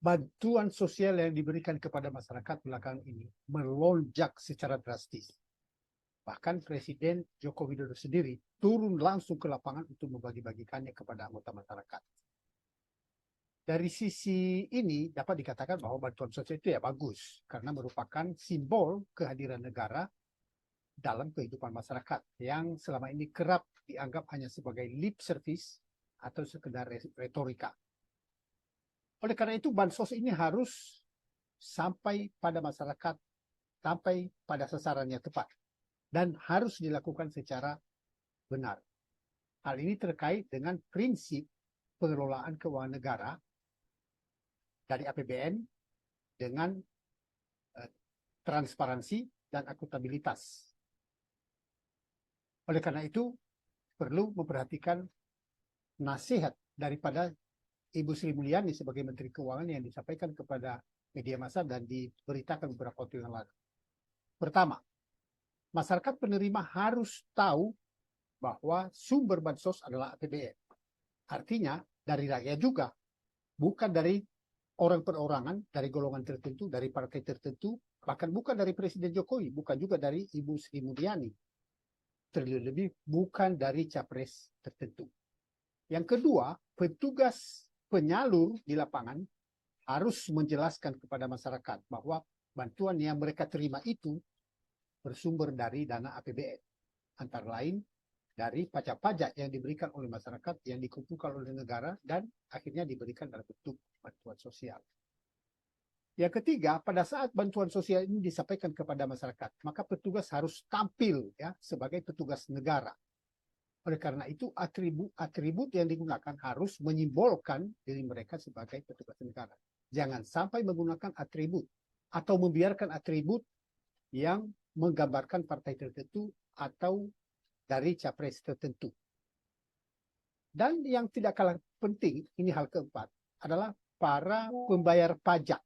bantuan sosial yang diberikan kepada masyarakat belakangan ini melonjak secara drastis. Bahkan Presiden Joko Widodo sendiri turun langsung ke lapangan untuk membagi-bagikannya kepada anggota masyarakat. Dari sisi ini dapat dikatakan bahwa bantuan sosial itu ya bagus, karena merupakan simbol kehadiran negara dalam kehidupan masyarakat yang selama ini kerap dianggap hanya sebagai lip service atau sekedar retorika. Oleh karena itu, bansos ini harus sampai pada masyarakat, sampai pada sasarannya tepat, dan harus dilakukan secara benar. Hal ini terkait dengan prinsip pengelolaan keuangan negara dari APBN dengan transparansi dan akuntabilitas. Oleh karena itu, perlu memperhatikan nasihat daripada Ibu Sri Mulyani sebagai Menteri Keuangan yang disampaikan kepada media massa dan diberitakan beberapa waktu yang lalu. Pertama, masyarakat penerima harus tahu bahwa sumber bansos adalah APBN. Artinya dari rakyat juga, bukan dari orang perorangan, dari golongan tertentu, dari partai tertentu, bahkan bukan dari Presiden Jokowi, bukan juga dari Ibu Sri Mulyani. Terlebih bukan dari capres tertentu. Yang kedua, petugas penyalur di lapangan harus menjelaskan kepada masyarakat bahwa bantuan yang mereka terima itu bersumber dari dana APBN. Antara lain dari pajak-pajak yang diberikan oleh masyarakat, yang dikumpulkan oleh negara, dan akhirnya diberikan dalam bentuk bantuan sosial. Yang ketiga, pada saat bantuan sosial ini disampaikan kepada masyarakat, maka petugas harus tampil ya sebagai petugas negara. Oleh karena itu, atribut yang digunakan harus menyimbolkan diri mereka sebagai petugas negara. Jangan sampai menggunakan atribut atau membiarkan atribut yang menggambarkan partai tertentu atau dari capres tertentu. Dan yang tidak kalah penting, ini hal keempat, adalah para pembayar pajak.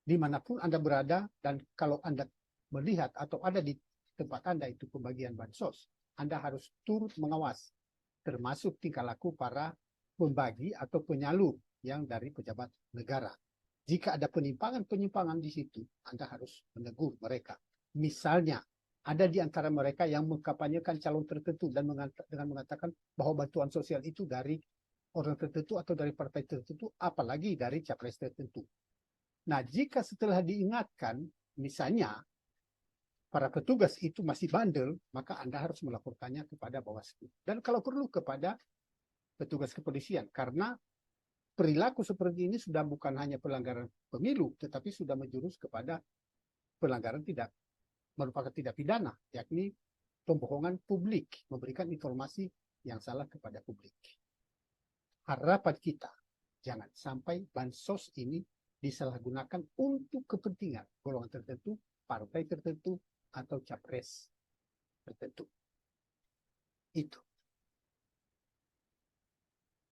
Dimanapun Anda berada, dan kalau Anda melihat atau ada di tempat Anda itu pembagian bansos, Anda harus turut mengawas, termasuk tingkah laku para pembagi atau penyalur yang dari pejabat negara. Jika ada penyimpangan-penyimpangan di situ, Anda harus menegur mereka. Misalnya, ada di antara mereka yang mengkampanyekan calon tertentu dan dengan mengatakan bahwa bantuan sosial itu dari orang tertentu atau dari partai tertentu, apalagi dari capres tertentu. Nah, jika setelah diingatkan, misalnya, para petugas itu masih bandel, maka Anda harus melaporkannya kepada Bawaslu. Dan kalau perlu kepada petugas kepolisian, karena perilaku seperti ini sudah bukan hanya pelanggaran pemilu, tetapi sudah menjurus kepada pelanggaran merupakan tidak pidana, yakni pembohongan publik, memberikan informasi yang salah kepada publik. Harapan kita, jangan sampai bansos ini disalahgunakan untuk kepentingan golongan tertentu, partai tertentu, atau capres tertentu. Itu.